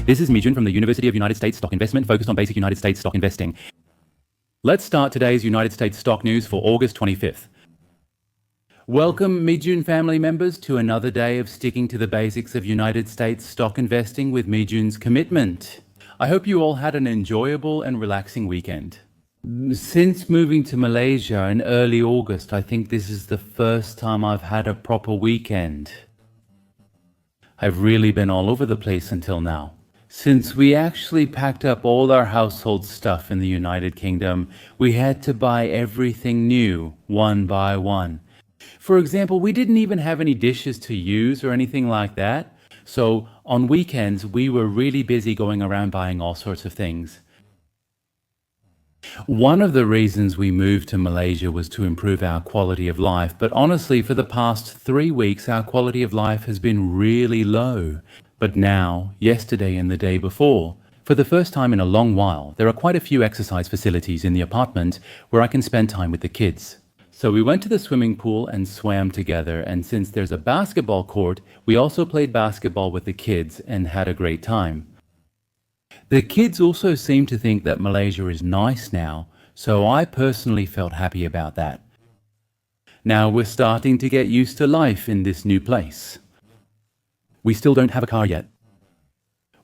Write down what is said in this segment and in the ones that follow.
This is Mijion from the University of United States Stock Investment, focused on basic United States stock investing. Let's start today's United States stock news for August 25th. Welcome, Mijion family members, to another day of sticking to the basics of United States stock investing with Mijion's commitment. I hope you all had an enjoyable and relaxing weekend. Since moving to Malaysia in early August, I think this is the first time I've had a proper weekend. I've really been all over the place until now. Since we actually packed up all our household stuff in the United Kingdom, we had to buy everything new, one by one. For example, we didn't even have any dishes to use or anything like that. So on weekends, we were really busy going around buying all sorts of things. One of the reasons we moved to Malaysia was to improve our quality of life, but honestly, for the past 3 weeks, our quality of life has been really low. But now, yesterday and the day before, for the first time in a long while, there are quite a few exercise facilities in the apartment where I can spend time with the kids. So we went to the swimming pool and swam together, and since there's a basketball court, we also played basketball with the kids and had a great time. The kids also seem to think that Malaysia is nice now, so I personally felt happy about that. Now we're starting to get used to life in this new place. We still don't have a car yet.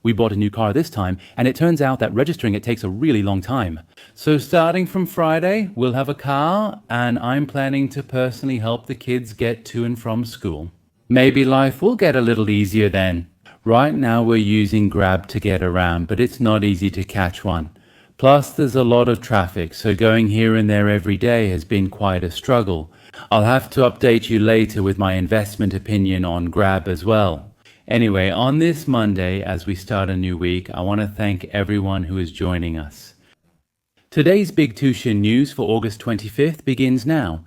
We bought a new car this time, and it turns out that registering it takes a really long time. So starting from Friday, we'll have a car, and I'm planning to personally help the kids get to and from school. Maybe life will get a little easier then. Right now we're using Grab to get around, but it's not easy to catch one. Plus there's a lot of traffic, so going here and there every day has been quite a struggle. I'll have to update you later with my investment opinion on Grab as well. Anyway, on this Monday, as we start a new week, I want to thank everyone who is joining us. Today's Big Tushin news for August 25th begins now.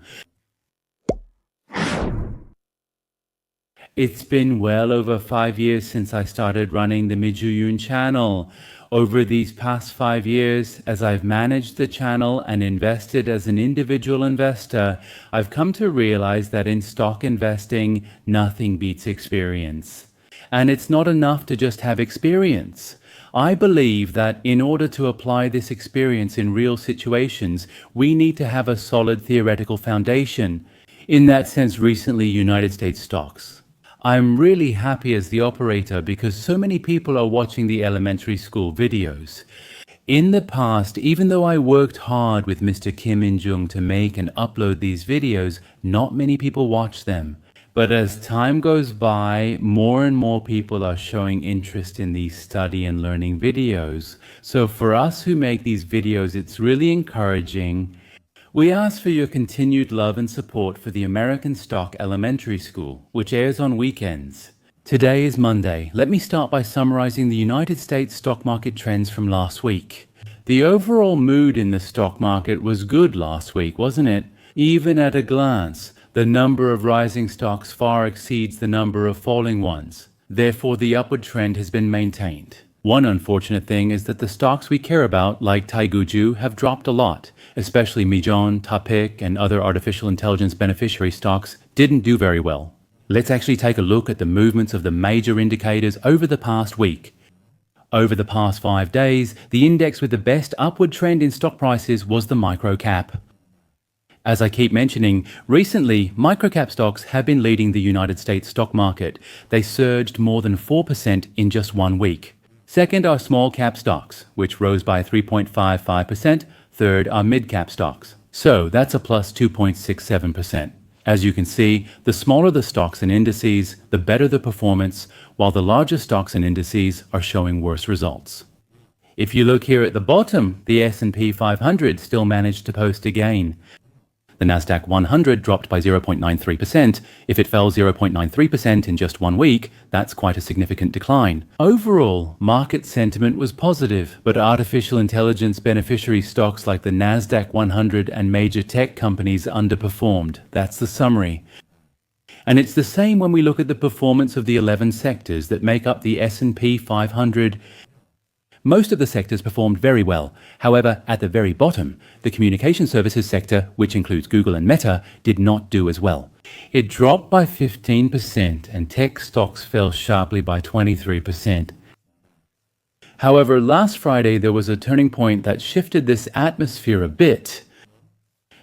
It's been well over 5 years since I started running the Mijion channel. Over these past 5 years, as I've managed the channel and invested as an individual investor, I've come to realize that in stock investing, nothing beats experience. And it's not enough to just have experience. I believe that in order to apply this experience in real situations, we need to have a solid theoretical foundation. In that sense, recently, United States stocks. I'm really happy as the operator because so many people are watching the elementary school videos. In the past, even though I worked hard with Mr. Kim In-jung to make and upload these videos, not many people watch them. But as time goes by, more and more people are showing interest in these study and learning videos. So for us who make these videos, it's really encouraging. We ask for your continued love and support for the American Stock Elementary School, which airs on weekends. Today is Monday. Let me start by summarizing the United States stock market trends from last week. The overall mood in the stock market was good last week, wasn't it? Even at a glance, the number of rising stocks far exceeds the number of falling ones. Therefore, the upward trend has been maintained. One unfortunate thing is that the stocks we care about, like Taiguju, have dropped a lot. Especially Mijion, Tapik, and other artificial intelligence beneficiary stocks didn't do very well. Let's actually take a look at the movements of the major indicators over the past week. Over the past 5 days, the index with the best upward trend in stock prices was the microcap. As I keep mentioning, recently, microcap stocks have been leading the United States stock market. They surged more than 4% in just 1 week. Second are small cap stocks, which rose by 3.55%. Third are mid-cap stocks. So that's a plus 2.67%. As you can see, the smaller the stocks and indices, the better the performance, while the larger stocks and indices are showing worse results. If you look here at the bottom, the S&P 500 still managed to post a gain. The Nasdaq 100 dropped by 0.93%. If it fell 0.93% in just 1 week, that's quite a significant decline. Overall, market sentiment was positive, but artificial intelligence beneficiary stocks like the Nasdaq 100 and major tech companies underperformed. That's the summary. And it's the same when we look at the performance of the 11 sectors that make up the S&P 500. Most of the sectors performed very well. However, at the very bottom, the communication services sector, which includes Google and Meta, did not do as well. It dropped by 15% and tech stocks fell sharply by 23%. However, last Friday there was a turning point that shifted this atmosphere a bit.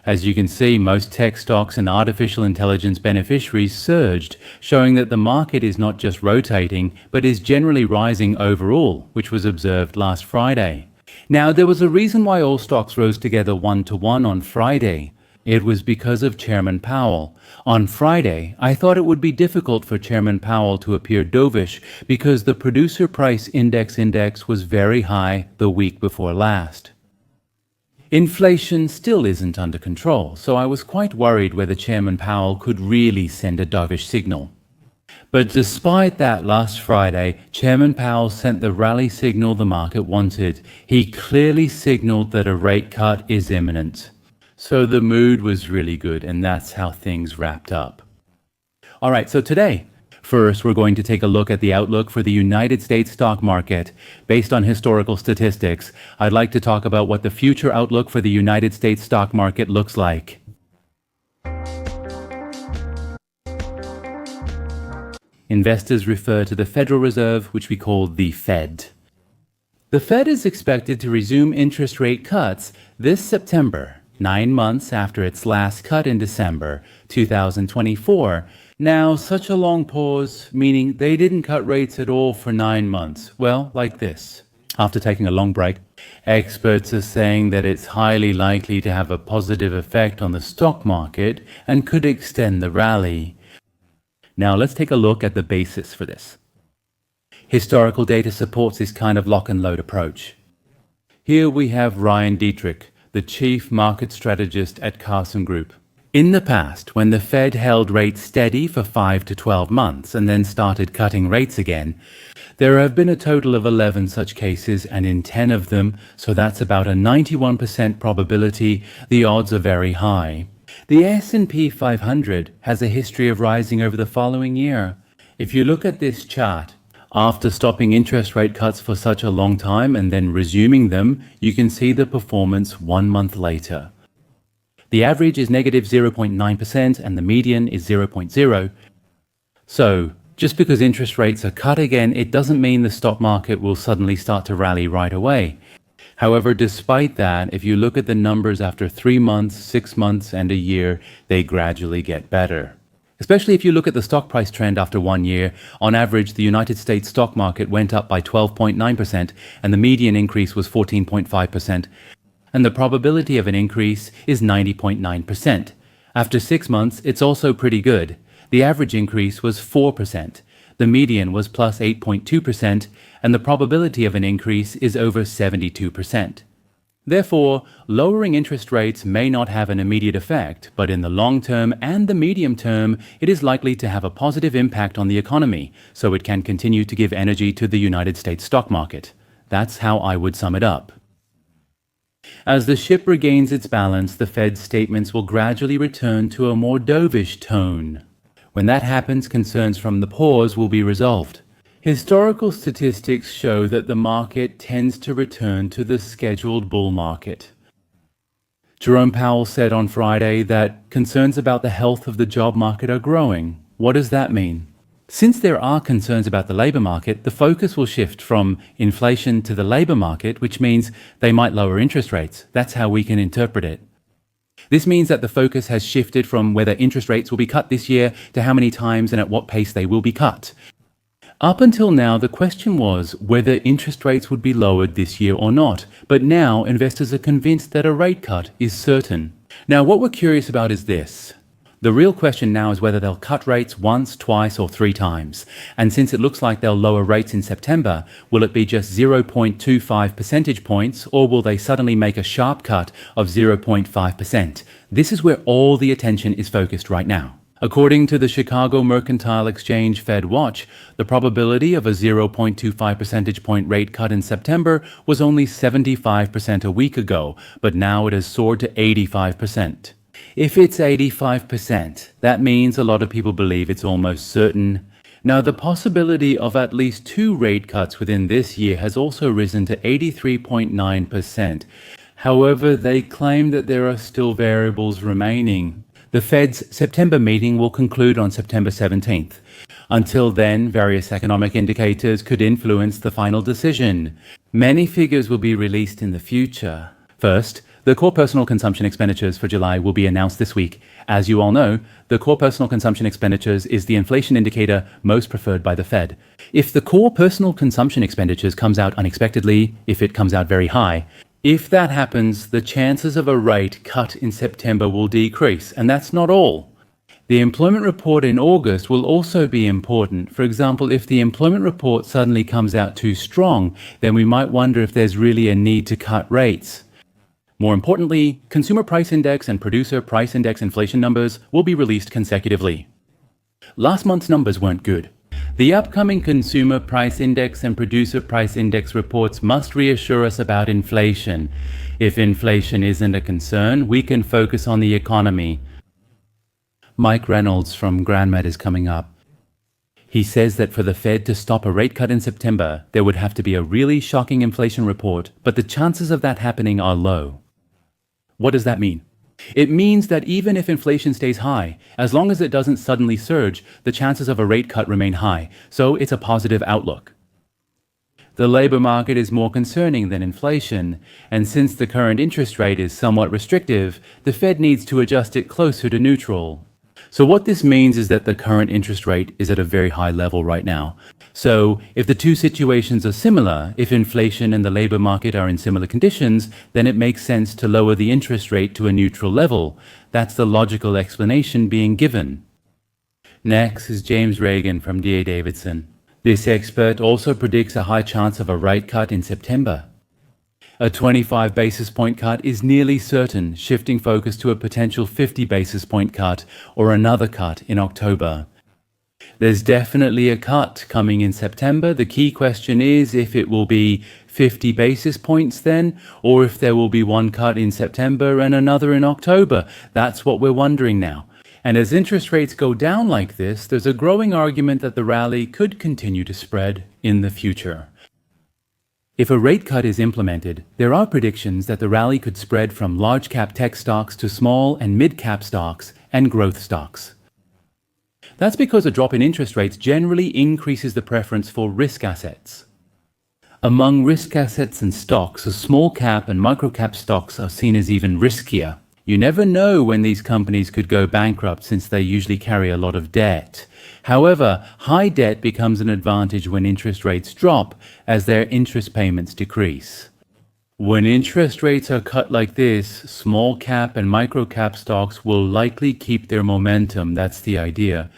As you can see, most tech stocks and artificial intelligence beneficiaries surged, showing that the market is not just rotating, but is generally rising overall, which was observed last Friday. Now, there was a reason why all stocks rose together 1-to-1 on Friday. It was because of Chairman Powell. On Friday, I thought it would be difficult for Chairman Powell to appear dovish because the producer price index was very high the week before last. Inflation still isn't under control, so I was quite worried whether Chairman Powell could really send a dovish signal. But despite that, last Friday, Chairman Powell sent the rally signal the market wanted. He clearly signaled that a rate cut is imminent. So the mood was really good, and that's how things wrapped up. All right, so today, first, we're going to take a look at the outlook for the United States stock market. Based on historical statistics, I'd like to talk about what the future outlook for the United States stock market looks like. Investors refer to the Federal Reserve, which we call the Fed. The Fed is expected to resume interest rate cuts this September, 9 months after its last cut in December 2024. Now, such a long pause, meaning they didn't cut rates at all for 9 months. Well, like this. After taking a long break, experts are saying that it's highly likely to have a positive effect on the stock market and could extend the rally. Now, let's take a look at the basis for this. Historical data supports this kind of lock and load approach. Here we have Ryan Dietrich, the chief market strategist at Carson Group. In the past, when the Fed held rates steady for 5 to 12 months and then started cutting rates again, there have been a total of 11 such cases, and in 10 of them, so that's about a 91% probability, the odds are very high. The S&P 500 has a history of rising over the following year. If you look at this chart, after stopping interest rate cuts for such a long time and then resuming them, you can see the performance 1 month later. The average is negative 0.9% and the median is 0.0. So, just because interest rates are cut again, it doesn't mean the stock market will suddenly start to rally right away. However, despite that, if you look at the numbers after 3 months, 6 months, and a year, they gradually get better. Especially if you look at the stock price trend after 1 year, on average, the United States stock market went up by 12.9%, and the median increase was 14.5%, and the probability of an increase is 90.9%. After 6 months, it's also pretty good. The average increase was 4%. The median was plus 8.2%, and the probability of an increase is over 72%. Therefore, lowering interest rates may not have an immediate effect, but in the long term and the medium term, it is likely to have a positive impact on the economy, so it can continue to give energy to the United States stock market. That's how I would sum it up. As the ship regains its balance, the Fed's statements will gradually return to a more dovish tone. When that happens, concerns from the pause will be resolved. Historical statistics show that the market tends to return to the scheduled bull market. Jerome Powell said on Friday that concerns about the health of the job market are growing. What does that mean? Since there are concerns about the labor market, the focus will shift from inflation to the labor market, which means they might lower interest rates. That's how we can interpret it. This means that the focus has shifted from whether interest rates will be cut this year to how many times and at what pace they will be cut. Up until now, the question was whether interest rates would be lowered this year or not, but now investors are convinced that a rate cut is certain. Now, what we're curious about is this. The real question now is whether they'll cut rates once, twice, or 3 times. And since it looks like they'll lower rates in September, will it be just 0.25 percentage points, or will they suddenly make a sharp cut of 0.5%? This is where all the attention is focused right now. According to the Chicago Mercantile Exchange Fed Watch, the probability of a 0.25 percentage point rate cut in September was only 75% a week ago, but now it has soared to 85%. If it's 85%, that means a lot of people believe it's almost certain. Now, the possibility of at least 2 rate cuts within this year has also risen to 83.9%. However, they claim that there are still variables remaining. The Fed's September meeting will conclude on September 17th. Until then, various economic indicators could influence the final decision. Many figures will be released in the future. First, the core personal consumption expenditures for July will be announced this week. As you all know, the core personal consumption expenditures is the inflation indicator most preferred by the Fed. If the core personal consumption expenditures comes out unexpectedly, if it comes out very high, if that happens, the chances of a rate cut in September will decrease, and that's not all. The employment report in August will also be important. For example, if the employment report suddenly comes out too strong, then we might wonder if there's really a need to cut rates. More importantly, consumer price index and producer price index inflation numbers will be released consecutively. Last month's numbers weren't good. The upcoming consumer price index and producer price index reports must reassure us about inflation. If inflation isn't a concern, we can focus on the economy. Mike Reynolds from GrandMed is coming up. He says that for the Fed to stop a rate cut in September, there would have to be a really shocking inflation report, but the chances of that happening are low. What does that mean? It means that even if inflation stays high, as long as it doesn't suddenly surge, the chances of a rate cut remain high, so it's a positive outlook. The labor market is more concerning than inflation, and since the current interest rate is somewhat restrictive, the Fed needs to adjust it closer to neutral. So what this means is that the current interest rate is at a very high level right now. So if the two situations are similar, if inflation and the labor market are in similar conditions, then it makes sense to lower the interest rate to a neutral level. That's the logical explanation being given. Next is James Reagan from D.A. Davidson. This expert also predicts a high chance of a rate cut in September. A 25 basis point cut is nearly certain, shifting focus to a potential 50 basis point cut or another cut in October. There's definitely a cut coming in September. The key question is if it will be 50 basis points then, or if there will be one cut in September and another in October. That's what we're wondering now. And as interest rates go down like this, there's a growing argument that the rally could continue to spread in the future. If a rate cut is implemented, there are predictions that the rally could spread from large-cap tech stocks to small and mid-cap stocks and growth stocks. That's because a drop in interest rates generally increases the preference for risk assets. Among risk assets and stocks, the small-cap and micro-cap stocks are seen as even riskier. You never know when these companies could go bankrupt since they usually carry a lot of debt. However, high debt becomes an advantage when interest rates drop as their interest payments decrease. When interest rates are cut like this, small cap and micro cap stocks will likely keep their momentum. That's the idea.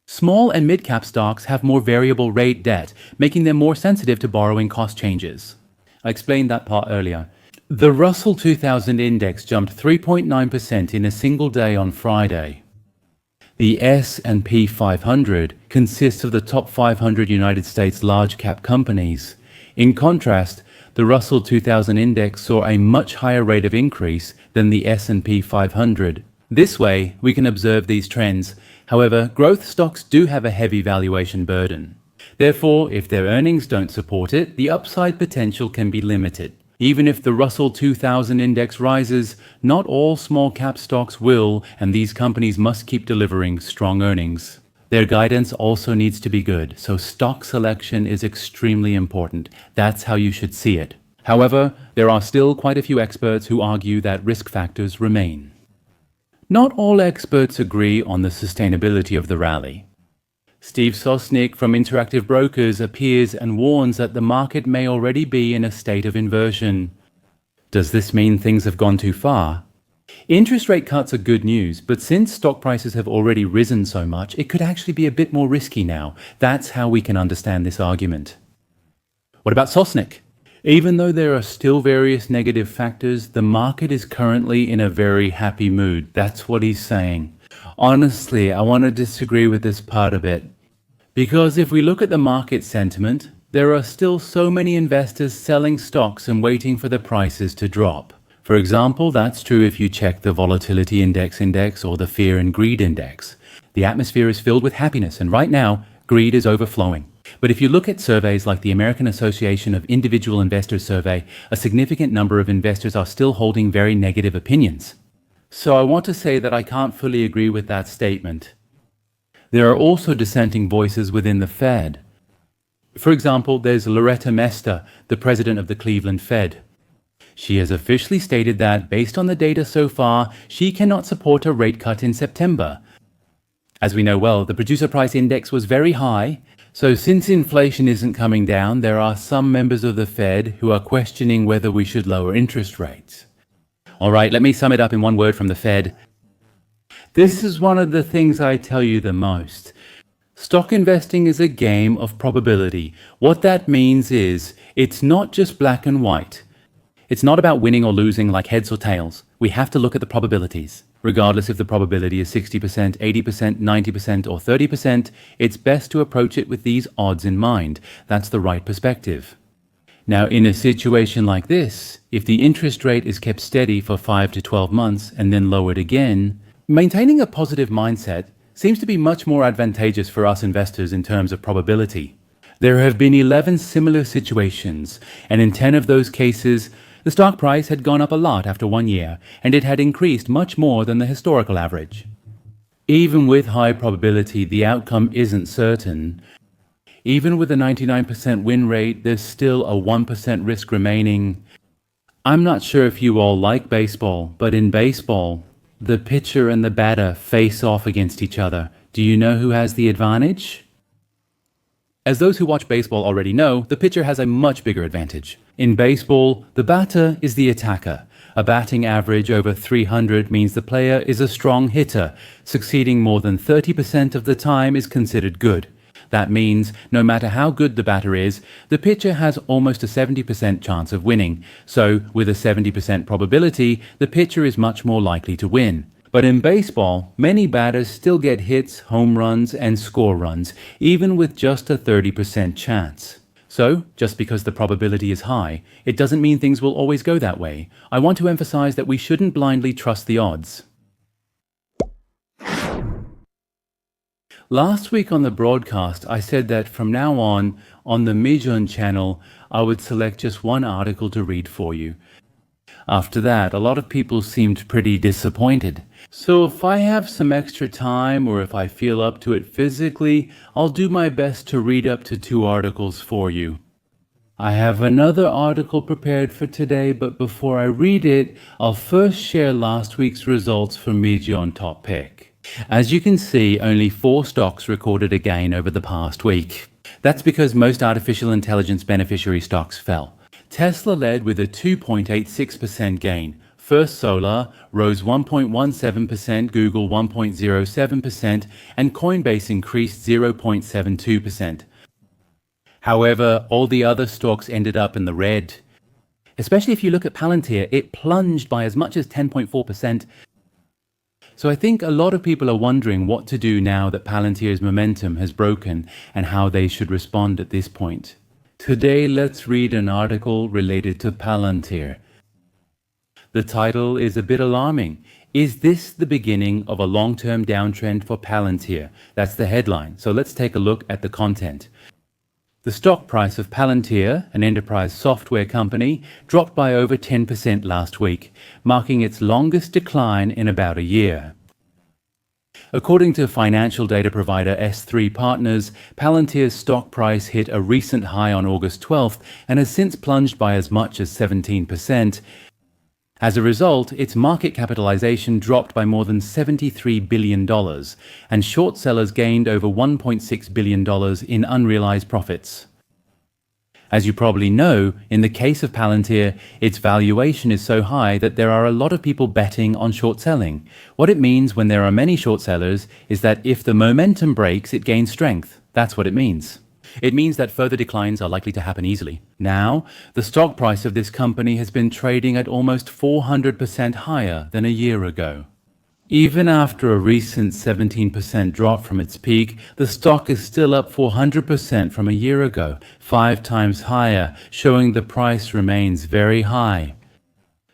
Small and mid cap stocks have more variable rate debt, making them more sensitive to borrowing cost changes. I explained that part earlier. The Russell 2000 index jumped 3.9% in a single day on Friday. The S&P 500 consists of the top 500 United States large-cap companies. In contrast, the Russell 2000 index saw a much higher rate of increase than the S&P 500. This way, we can observe these trends. However, growth stocks do have a heavy valuation burden. Therefore, if their earnings don't support it, the upside potential can be limited. Even if the Russell 2000 index rises, not all small-cap stocks will, and these companies must keep delivering strong earnings. Their guidance also needs to be good, so stock selection is extremely important. That's how you should see it. However, there are still quite a few experts who argue that risk factors remain. Not all experts agree on the sustainability of the rally. Steve Sosnick from Interactive Brokers appears and warns that the market may already be in a state of inversion. Does this mean things have gone too far? Interest rate cuts are good news, but since stock prices have already risen so much, it could actually be a bit more risky now. That's how we can understand this argument. What about Sosnick? Even though there are still various negative factors, the market is currently in a very happy mood. That's what he's saying. Honestly, I want to disagree with this part a bit. Because if we look at the market sentiment, there are still so many investors selling stocks and waiting for the prices to drop. For example, that's true if you check the Volatility Index or the Fear and Greed Index. The atmosphere is filled with happiness, and right now, greed is overflowing. But if you look at surveys like the American Association of Individual Investors survey, a significant number of investors are still holding very negative opinions. So I want to say that I can't fully agree with that statement. There are also dissenting voices within the Fed. For example, there's Loretta Mester, the president of the Cleveland Fed. She has officially stated that, based on the data so far, she cannot support a rate cut in September. As we know well, the producer price index was very high, so since inflation isn't coming down, there are some members of the Fed who are questioning whether we should lower interest rates. All right, let me sum it up in one word from the Fed. This is one of the things I tell you the most. Stock investing is a game of probability. What that means is, it's not just black and white. It's not about winning or losing like heads or tails. We have to look at the probabilities. Regardless if the probability is 60%, 80%, 90%, or 30%, it's best to approach it with these odds in mind. That's the right perspective. Now, in a situation like this, if the interest rate is kept steady for 5 to 12 months and then lowered again, maintaining a positive mindset seems to be much more advantageous for us investors in terms of probability. There have been 11 similar situations, and in 10 of those cases, the stock price had gone up a lot after 1 year, and it had increased much more than the historical average. Even with high probability, the outcome isn't certain. Even with a 99% win rate, there's still a 1% risk remaining. I'm not sure if you all like baseball, but in baseball, the pitcher and the batter face off against each other. Do you know who has the advantage? As those who watch baseball already know, the pitcher has a much bigger advantage. In baseball, the batter is the attacker. A batting average over 300 means the player is a strong hitter. Succeeding more than 30% of the time is considered good. That means, no matter how good the batter is, the pitcher has almost a 70% chance of winning. So, with a 70% probability, the pitcher is much more likely to win. But in baseball, many batters still get hits, home runs, and score runs, even with just a 30% chance. So, just because the probability is high, it doesn't mean things will always go that way. I want to emphasize that we shouldn't blindly trust the odds. Last week on the broadcast, I said that from now on the Mijion channel, I would select just one article to read for you. After that, a lot of people seemed pretty disappointed. So if I have some extra time, or if I feel up to it physically, I'll do my best to read up to 2 articles for you. I have another article prepared for today, but before I read it, I'll first share last week's results for Mijion Top Pick. As you can see, only 4 stocks recorded a gain over the past week. That's because most artificial intelligence beneficiary stocks fell. Tesla led with a 2.86% gain. First Solar rose 1.17%, Google 1.07%, and Coinbase increased 0.72%. However, all the other stocks ended up in the red. Especially if you look at Palantir, it plunged by as much as 10.4%. So I think a lot of people are wondering what to do now that Palantir's momentum has broken and how they should respond at this point. Today, let's read an article related to Palantir. The title is a bit alarming. Is this the beginning of a long-term downtrend for Palantir? That's the headline. So let's take a look at the content. The stock price of Palantir, an enterprise software company, dropped by over 10% last week, marking its longest decline in about a year. According to financial data provider S3 Partners, Palantir's stock price hit a recent high on August 12th and has since plunged by as much as 17%. As a result, its market capitalization dropped by more than $73 billion, and short sellers gained over $1.6 billion in unrealized profits. As you probably know, in the case of Palantir, its valuation is so high that there are a lot of people betting on short selling. What it means when there are many short sellers is that if the momentum breaks, it gains strength. That's what it means. It means that further declines are likely to happen easily. Now, the stock price of this company has been trading at almost 400% higher than a year ago. Even after a recent 17% drop from its peak, the stock is still up 400% from a year ago, 5 times higher, showing the price remains very high.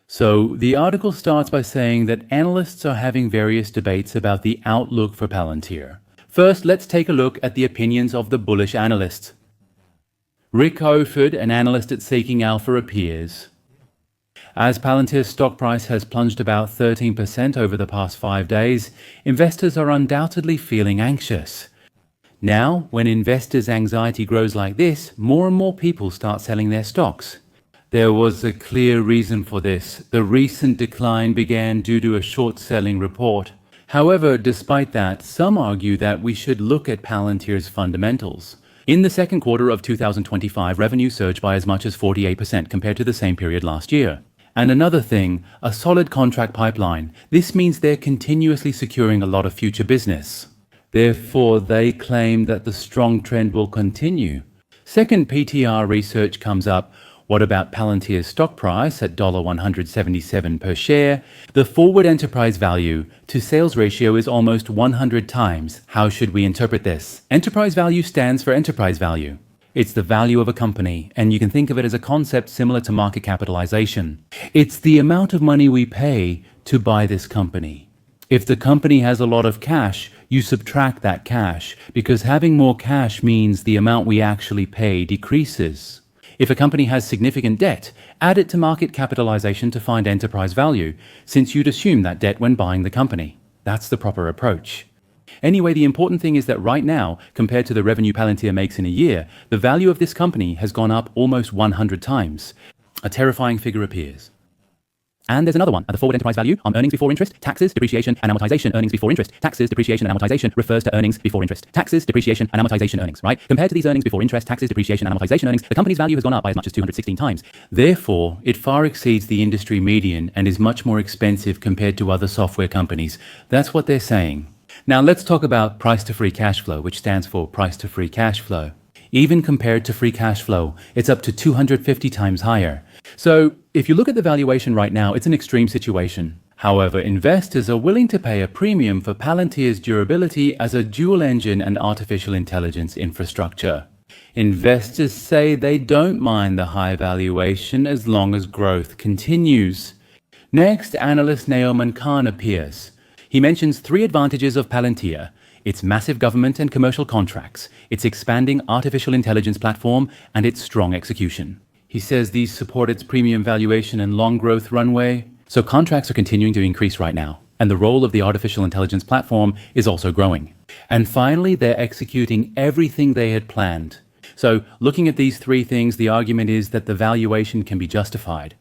So, the article starts by saying that analysts are having various debates about the outlook for Palantir. First, let's take a look at the opinions of the bullish analysts. Rick Oford, an analyst at Seeking Alpha, appears. As Palantir's stock price has plunged about 13% over the past 5 days, investors are undoubtedly feeling anxious. Now, when investors' anxiety grows like this, more and more people start selling their stocks. There was a clear reason for this. The recent decline began due to a short-selling report. However, despite that, some argue that we should look at Palantir's fundamentals. In the second quarter of 2025, revenue surged by as much as 48% compared to the same period last year. And another thing, a solid contract pipeline. This means they're continuously securing a lot of future business. Therefore, they claim that the strong trend will continue. Second PTR research comes up. What about Palantir's stock price at $177 per share? The forward enterprise value to sales ratio is almost 100 times. How should we interpret this? Enterprise value stands for enterprise value. It's the value of a company, and you can think of it as a concept similar to market capitalization. It's the amount of money we pay to buy this company. If the company has a lot of cash, you subtract that cash, because having more cash means the amount we actually pay decreases. If a company has significant debt, add it to market capitalization to find enterprise value, since you'd assume that debt when buying the company. That's the proper approach. Anyway, the important thing is that right now, compared to the revenue Palantir makes in a year, the value of this company has gone up almost 100 times. A terrifying figure appears. And there's another one, the forward enterprise value on earnings before interest, taxes, depreciation, and amortization. Earnings before interest, taxes, depreciation, and amortization refers to earnings before interest, taxes, depreciation, and amortization earnings, right? Compared to these earnings before interest, taxes, depreciation, and amortization earnings, the company's value has gone up by as much as 216 times. Therefore, it far exceeds the industry median and is much more expensive compared to other software companies. That's what they're saying. Now let's talk about price to free cash flow, which stands for price to free cash flow. Even compared to free cash flow, it's up to 250 times higher. So if you look at the valuation right now, it's an extreme situation. However, investors are willing to pay a premium for Palantir's durability as a dual engine and artificial intelligence infrastructure. Investors say they don't mind the high valuation as long as growth continues. Next, analyst Naoman Khan appears. He mentions 3 advantages of Palantir: its massive government and commercial contracts, its expanding artificial intelligence platform, and its strong execution. He says these support its premium valuation and long growth runway. So contracts are continuing to increase right now, and the role of the artificial intelligence platform is also growing. And finally, they're executing everything they had planned. So looking at these 3 things, the argument is that the valuation can be justified.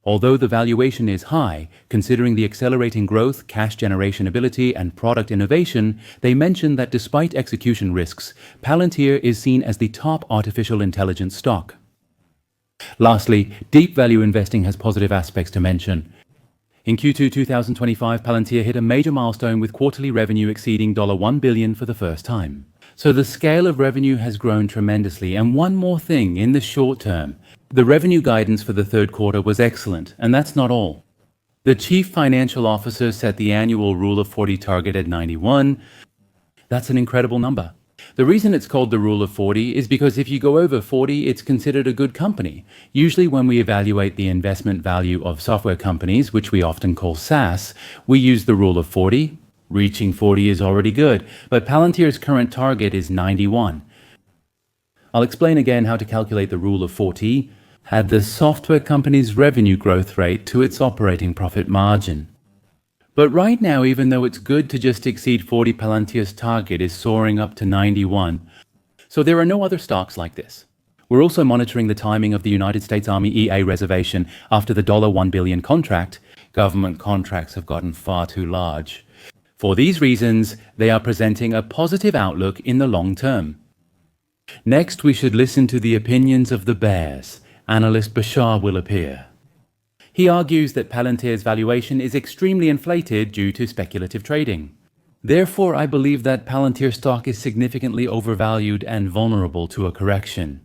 Although the valuation is high, considering the accelerating growth, cash generation ability, and product innovation, they mention that despite execution risks, Palantir is seen as the top artificial intelligence stock. Lastly, deep value investing has positive aspects to mention. In Q2 2025, Palantir hit a major milestone with quarterly revenue exceeding $1 billion for the first time. So the scale of revenue has grown tremendously. And one more thing, in the short term, the revenue guidance for the third quarter was excellent, and that's not all. The chief financial officer set the annual Rule of 40 target at 91. That's an incredible number. The reason it's called the Rule of 40 is because if you go over 40, it's considered a good company. Usually when we evaluate the investment value of software companies, which we often call SaaS, we use the Rule of 40. Reaching 40 is already good, but Palantir's current target is 91. I'll explain again how to calculate the Rule of 40. Add the software company's revenue growth rate to its operating profit margin. But right now, even though it's good to just exceed 40, Palantir's target is soaring up to 91. So there are no other stocks like this. We're also monitoring the timing of the United States Army EA reservation after the $1 billion contract. Government contracts have gotten far too large. For these reasons, they are presenting a positive outlook in the long term. Next, we should listen to the opinions of the bears. Analyst Bashar will appear. He argues that Palantir's valuation is extremely inflated due to speculative trading. Therefore, I believe that Palantir stock is significantly overvalued and vulnerable to a correction.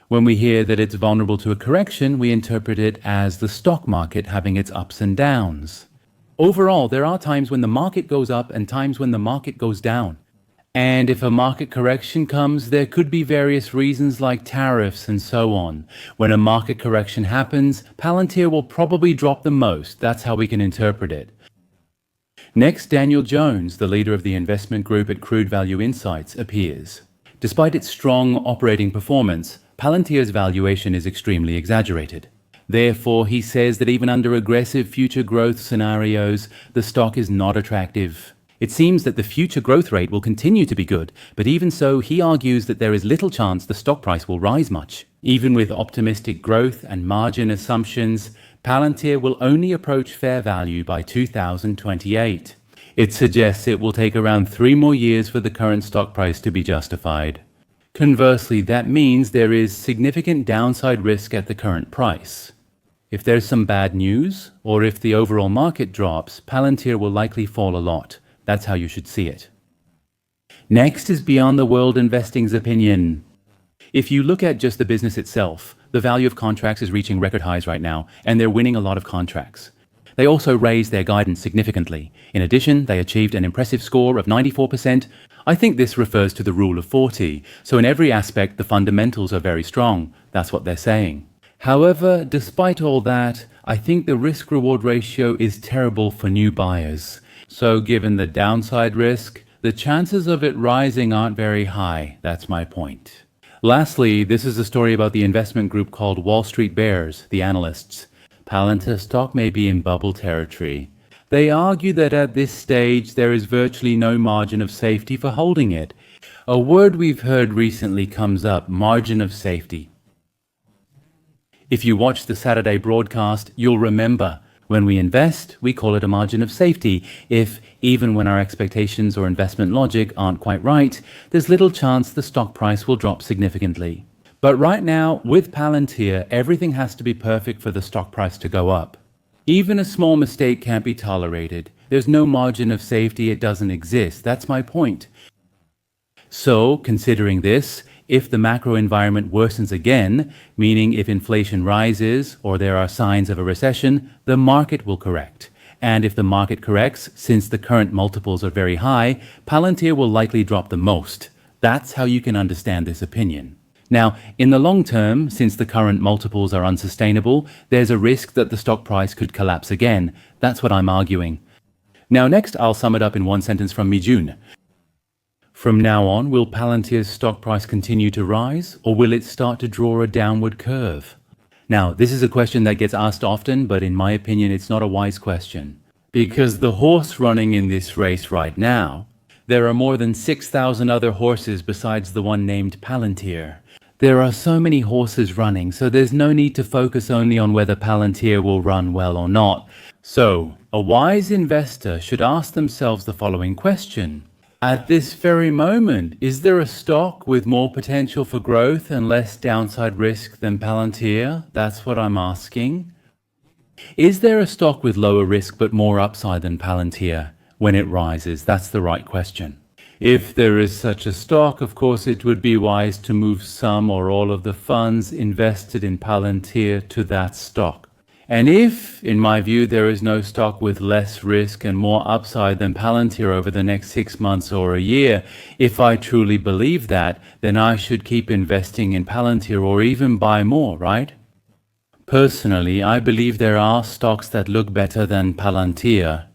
When we hear that it's vulnerable to a correction, we interpret it as the stock market having its ups and downs. Overall, there are times when the market goes up and times when the market goes down. And if a market correction comes, there could be various reasons like tariffs and so on. When a market correction happens, Palantir will probably drop the most. That's how we can interpret it. Next, Daniel Jones, the leader of the investment group at Crude Value Insights, appears. Despite its strong operating performance, Palantir's valuation is extremely exaggerated. Therefore, he says that even under aggressive future growth scenarios, the stock is not attractive. It seems that the future growth rate will continue to be good, but even so, he argues that there is little chance the stock price will rise much. Even with optimistic growth and margin assumptions, Palantir will only approach fair value by 2028. It suggests it will take around 3 more years for the current stock price to be justified. Conversely, that means there is significant downside risk at the current price. If there's some bad news, or if the overall market drops, Palantir will likely fall a lot. That's how you should see it. Next is Beyond the World Investing's opinion. If you look at just the business itself, the value of contracts is reaching record highs right now, and they're winning a lot of contracts. They also raised their guidance significantly. In addition, they achieved an impressive score of 94%. I think this refers to the rule of 40. So in every aspect, the fundamentals are very strong. That's what they're saying. However, despite all that, I think the risk-reward ratio is terrible for new buyers. So given the downside risk, the chances of it rising aren't very high. That's my point. Lastly, this is a story about the investment group called Wall Street Bears, the analysts. Palantir stock may be in bubble territory. They argue that at this stage there is virtually no margin of safety for holding it. A word we've heard recently comes up, margin of safety. If you watch the Saturday broadcast, you'll remember, when we invest, we call it a margin of safety. If, even when our expectations or investment logic aren't quite right, there's little chance the stock price will drop significantly. But right now, with Palantir, everything has to be perfect for the stock price to go up. Even a small mistake can't be tolerated. There's no margin of safety, it doesn't exist. That's my point. So, considering this, if the macro environment worsens again, meaning if inflation rises or there are signs of a recession, the market will correct. And if the market corrects, since the current multiples are very high, Palantir will likely drop the most. That's how you can understand this opinion. Now, in the long term, since the current multiples are unsustainable, there's a risk that the stock price could collapse again. That's what I'm arguing. Now, next, I'll sum it up in one sentence from Mijion. From now on, will Palantir's stock price continue to rise, or will it start to draw a downward curve? Now, this is a question that gets asked often, but in my opinion, it's not a wise question. Because the horse running in this race right now, there are more than 6,000 other horses besides the one named Palantir. There are so many horses running, so there's no need to focus only on whether Palantir will run well or not. So, a wise investor should ask themselves the following question. At this very moment, is there a stock with more potential for growth and less downside risk than Palantir? That's what I'm asking. Is there a stock with lower risk but more upside than Palantir when it rises? That's the right question. If there is such a stock, of course, it would be wise to move some or all of the funds invested in Palantir to that stock. And if, in my view, there is no stock with less risk and more upside than Palantir over the next 6 months or a year, if I truly believe that, then I should keep investing in Palantir or even buy more, right? Personally, I believe there are stocks that look better than Palantir.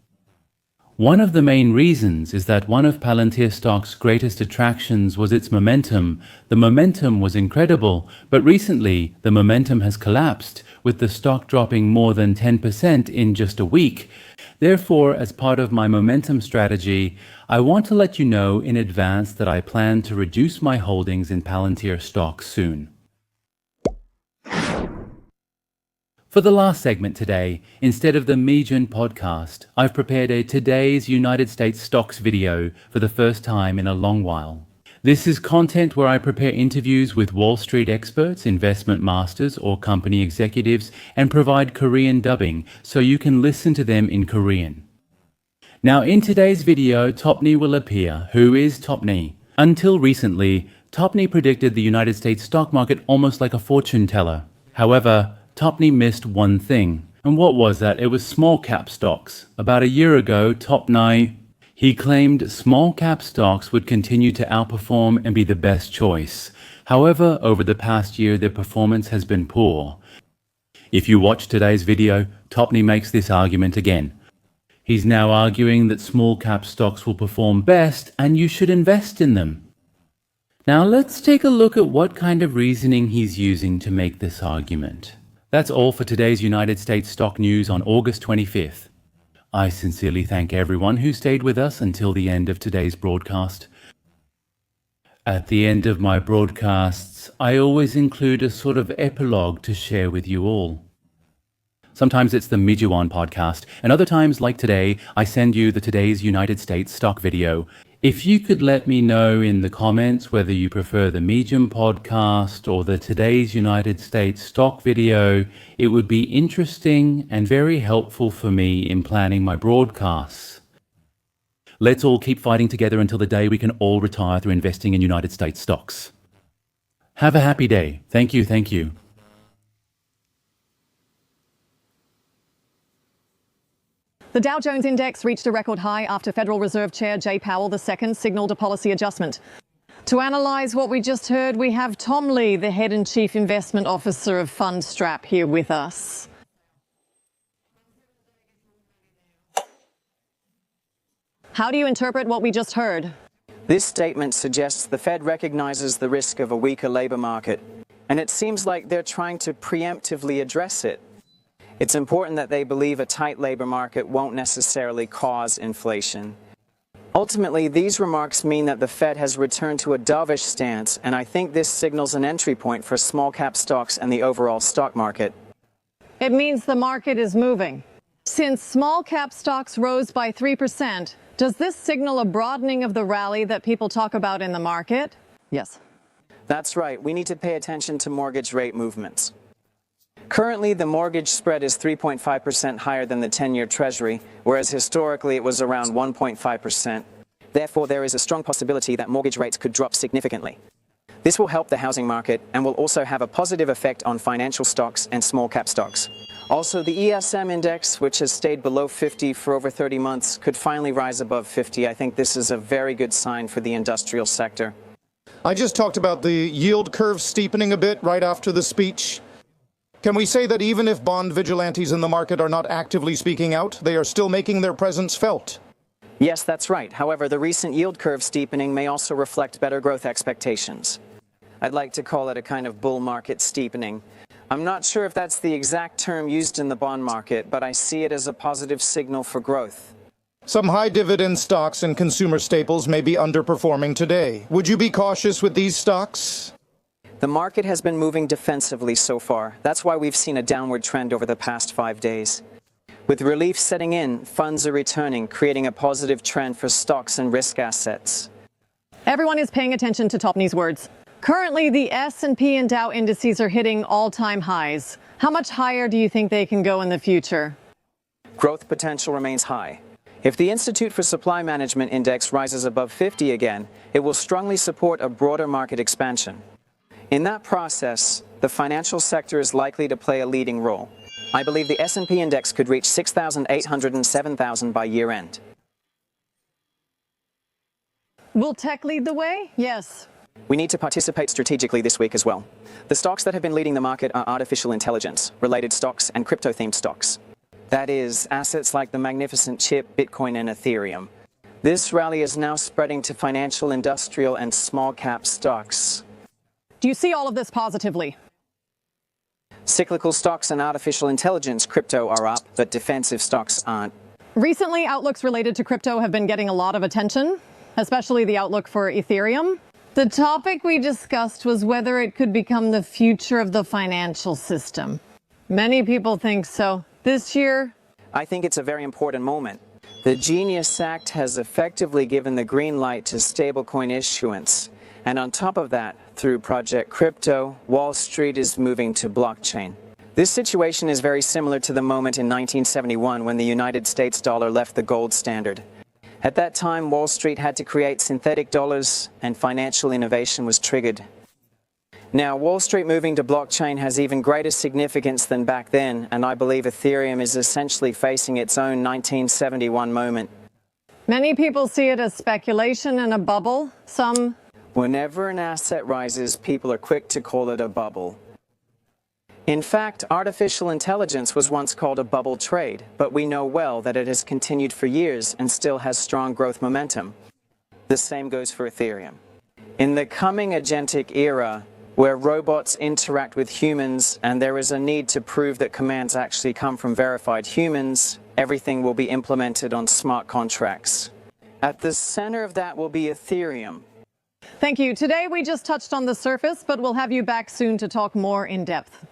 One of the main reasons is that one of Palantir stock's greatest attractions was its momentum. The momentum was incredible, but recently the momentum has collapsed, with the stock dropping more than 10% in just a week. Therefore, as part of my momentum strategy, I want to let you know in advance that I plan to reduce my holdings in Palantir stock soon. For the last segment today, instead of the Mijion podcast, I've prepared a Today's United States Stocks video for the first time in a long while. This is content where I prepare interviews with Wall Street experts, investment masters, or company executives and provide Korean dubbing so you can listen to them in Korean. Now in today's video, Topney will appear. Who is Topney? Until recently, Topney predicted the United States stock market almost like a fortune teller. However, Topney missed one thing. And what was that? It was small cap stocks. About a year ago, Topney, he claimed small cap stocks would continue to outperform and be the best choice. However, over the past year, their performance has been poor. If you watch today's video, Topney makes this argument again. He's now arguing that small cap stocks will perform best and you should invest in them. Now let's take a look at what kind of reasoning he's using to make this argument. That's all for today's United States stock news on August 25th. I sincerely thank everyone who stayed with us until the end of today's broadcast. At the end of my broadcasts, I always include a sort of epilogue to share with you all. Sometimes it's the Mijion podcast, and other times, like today, I send you the Today's United States stock video. If you could let me know in the comments whether you prefer the Mijion podcast or the Today's United States stock video, it would be interesting and very helpful for me in planning my broadcasts. Let's all keep fighting together until the day we can all retire through investing in United States stocks. Have a happy day. Thank you, thank you. The Dow Jones Index reached a record high after Federal Reserve Chair Jay Powell II signaled a policy adjustment. To analyze what we just heard, we have Tom Lee, the Head and Chief Investment Officer of FundStrap, here with us. How do you interpret what we just heard? This statement suggests the Fed recognizes the risk of a weaker labor market, and it seems like they're trying to preemptively address it. It's important that they believe a tight labor market won't necessarily cause inflation. Ultimately, these remarks mean that the Fed has returned to a dovish stance, and I think this signals an entry point for small-cap stocks and the overall stock market. It means the market is moving. Since small-cap stocks rose by 3%, does this signal a broadening of the rally that people talk about in the market? Yes. That's right. We need to pay attention to mortgage rate movements. Currently, the mortgage spread is 3.5% higher than the 10-year Treasury, whereas historically it was around 1.5%. Therefore, there is a strong possibility that mortgage rates could drop significantly. This will help the housing market and will also have a positive effect on financial stocks and small-cap stocks. Also, the ESM index, which has stayed below 50 for over 30 months, could finally rise above 50. I think this is a very good sign for the industrial sector. I just talked about the yield curve steepening a bit right after the speech. Can we say that even if bond vigilantes in the market are not actively speaking out, they are still making their presence felt? Yes, that's right. However, the recent yield curve steepening may also reflect better growth expectations. I'd like to call it a kind of bull market steepening. I'm not sure if that's the exact term used in the bond market, but I see it as a positive signal for growth. Some high dividend stocks and consumer staples may be underperforming today. Would you be cautious with these stocks? The market has been moving defensively so far. That's why we've seen a downward trend over the past 5 days. With relief setting in, funds are returning, creating a positive trend for stocks and risk assets. Everyone is paying attention to Topney's words. Currently, the S&P and Dow indices are hitting all-time highs. How much higher do you think they can go in the future? Growth potential remains high. If the Institute for Supply Management Index rises above 50 again, it will strongly support a broader market expansion. In that process, the financial sector is likely to play a leading role. I believe the S&P index could reach 6,800 and 7,000 by year-end. Will tech lead the way? Yes. We need to participate strategically this week as well. The stocks that have been leading the market are artificial intelligence, related stocks, and crypto-themed stocks. That is, assets like the magnificent chip, Bitcoin, and Ethereum. This rally is now spreading to financial, industrial, and small-cap stocks. Do you see all of this positively? Cyclical stocks and artificial intelligence crypto are up, but defensive stocks aren't. Recently, outlooks related to crypto have been getting a lot of attention, especially the outlook for Ethereum. The topic we discussed was whether it could become the future of the financial system. Many people think so. This year, I think it's a very important moment. The Genius Act has effectively given the green light to stablecoin issuance. And on top of that, through Project Crypto, Wall Street is moving to blockchain. This situation is very similar to the moment in 1971 when the United States dollar left the gold standard. At that time, Wall Street had to create synthetic dollars, and financial innovation was triggered. Now, Wall Street moving to blockchain has even greater significance than back then, and I believe Ethereum is essentially facing its own 1971 moment. many people see it as speculation and a bubble. Whenever an asset rises, people are quick to call it a bubble. In fact, artificial intelligence was once called a bubble trade, but we know well that it has continued for years and still has strong growth momentum. The same goes for Ethereum. In the coming agentic era, where robots interact with humans and there is a need to prove that commands actually come from verified humans, everything will be implemented on smart contracts. At the center of that will be Ethereum. Thank you. Today we just touched on the surface, but we'll have you back soon to talk more in depth.